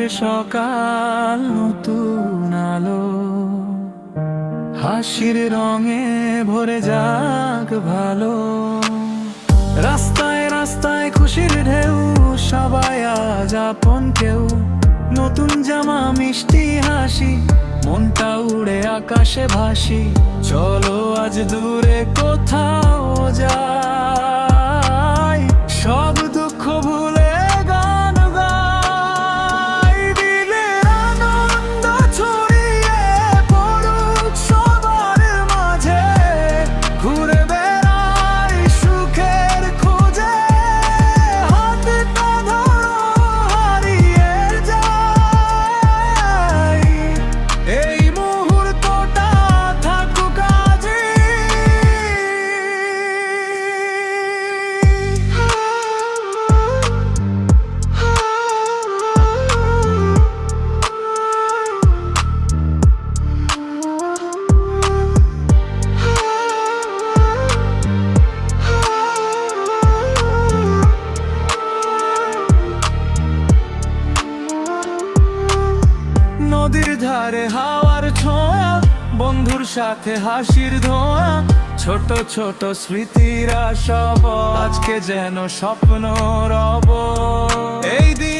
সকাল নতুন আলো, হাসির রঙে ভরে যাক ভালো। রাস্তায় রাস্তায় খুশির ঢেউ, সবাই আজ আপন কেউ। নতুন জামা মিষ্টি হাসি, মনটা উড়ে আকাশে ভাসি। চলো আজ দূরে কোথাও যাই, সব দুঃখ ভুলে গান গাই। দিলের আনন্দ ছড়িয়ে পড়ুক সবার মাঝে, ঘুরে বেড়াই সুখের খোঁজে। হাতটা ধরো হারিয়ে যাই, এই মুহূর্তটা থাকুক আজই। নদীর ধারে হাওয়ার ছোঁয়া, বন্ধুর সাথে হাসির ধোঁয়া। ছোট ছোট স্মৃতিরা সব আজকে যেন স্বপ্ন রব। এই দিন